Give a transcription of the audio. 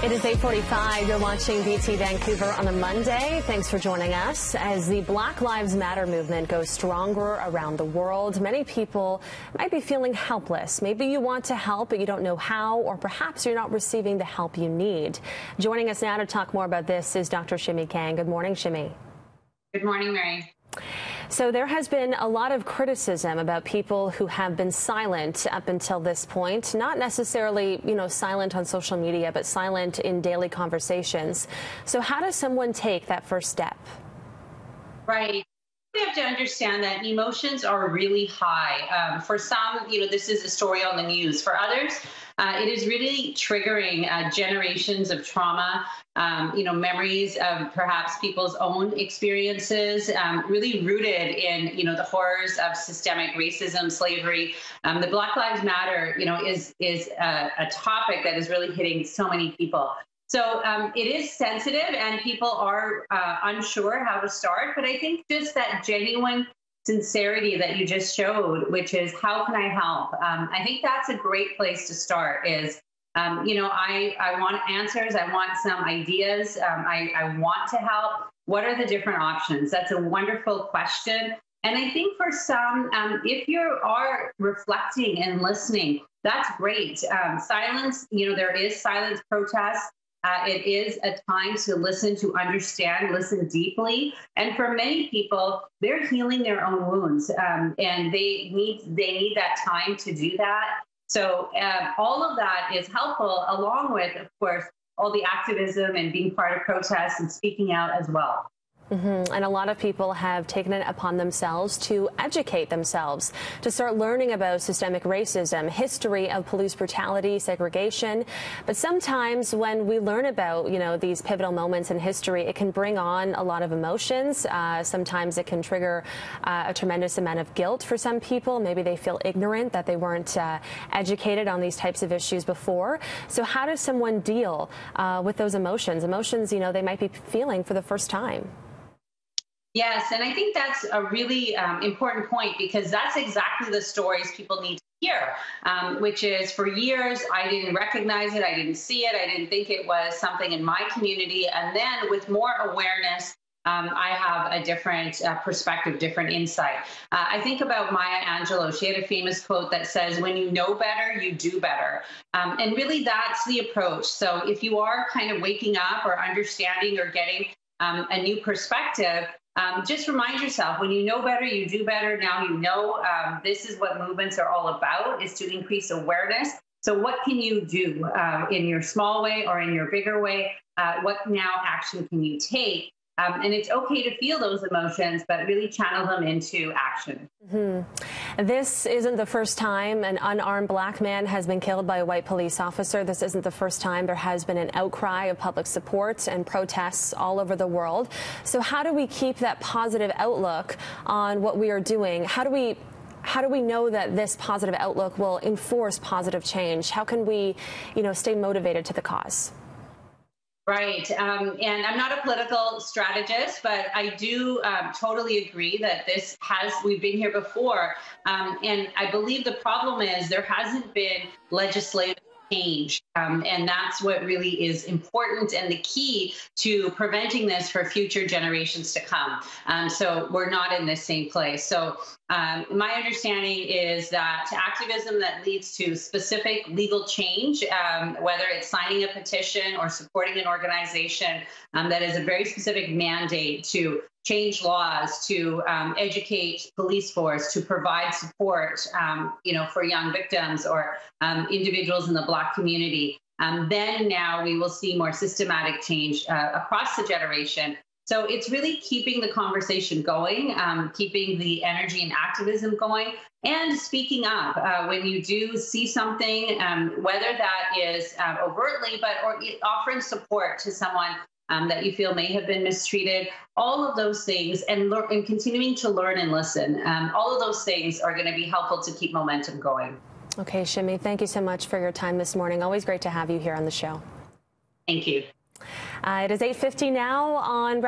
It is 8:45. You're watching BT Vancouver on a Monday. Thanks for joining us. As the Black Lives Matter movement goes stronger around the world, many people might be feeling helpless. Maybe you want to help, but you don't know how, or perhaps you're not receiving the help you need. Joining us now to talk more about this is Dr. Shimi Kang. Good morning, Shimi. Good morning, Mary. So there has been a lot of criticism about people who have been silent up until this point, not necessarily, silent on social media, but silent in daily conversations. So how does someone take that first step? Right. We have to understand that emotions are really high. For some, this is a story on the news. For others, it is really triggering generations of trauma, memories of perhaps people's own experiences, really rooted in, the horrors of systemic racism, slavery. The Black Lives Matter, is a topic that is really hitting so many people. So it is sensitive and people are unsure how to start. But I think just that genuine sincerity that you just showed, which is how can I help? I think that's a great place to start is, I want answers. I want some ideas. I want to help. What are the different options? That's a wonderful question. And I think for some, if you are reflecting and listening, that's great. Silence, there is silence protest. It is a time to listen, to understand, listen deeply. And for many people, they're healing their own wounds, and they need that time to do that. So all of that is helpful, along with, of course, all the activism and being part of protests and speaking out as well. And a lot of people have taken it upon themselves to educate themselves, to start learning about systemic racism, history of police brutality, segregation. But sometimes when we learn about, these pivotal moments in history, it can bring on a lot of emotions. Sometimes it can trigger a tremendous amount of guilt for some people. Maybe they feel ignorant that they weren't educated on these types of issues before. So how does someone deal with those emotions? Emotions, they might be feeling for the first time. Yes, and I think that's a really important point because that's exactly the stories people need to hear, which is for years, I didn't recognize it, I didn't see it, I didn't think it was something in my community. And then with more awareness, I have a different perspective, different insight. I think about Maya Angelou. She had a famous quote that says, when you know better, you do better. And really that's the approach. So if you are kind of waking up or understanding or getting a new perspective, just remind yourself, when you know better, you do better. Now this is what movements are all about, is to increase awareness. So what can you do in your small way or in your bigger way? What now action can you take? And it's okay to feel those emotions, but really channel them into action. This isn't the first time an unarmed black man has been killed by a white police officer. This isn't the first time there has been an outcry of public support and protests all over the world. So how do we keep that positive outlook on what we are doing? How do we know that this positive outlook will enforce positive change? How can we, stay motivated to the cause? Right. And I'm not a political strategist, but I do totally agree that we've been here before. And I believe the problem is there hasn't been legislative change. And that's what really is important and the key to preventing this for future generations to come. So we're not in the same place. So my understanding is that activism that leads to specific legal change, whether it's signing a petition or supporting an organization that is a very specific mandate to change laws, to educate police force, to provide support, for young victims or individuals in the Black community. Then now we will see more systematic change across the generation. So it's really keeping the conversation going, keeping the energy and activism going, and speaking up when you do see something, whether that is overtly, or offering support to someone that you feel may have been mistreated, all of those things, and continuing to learn and listen. All of those things are going to be helpful to keep momentum going. Okay, Shimi, thank you so much for your time this morning. Always great to have you here on the show. Thank you. It is 8:50 now on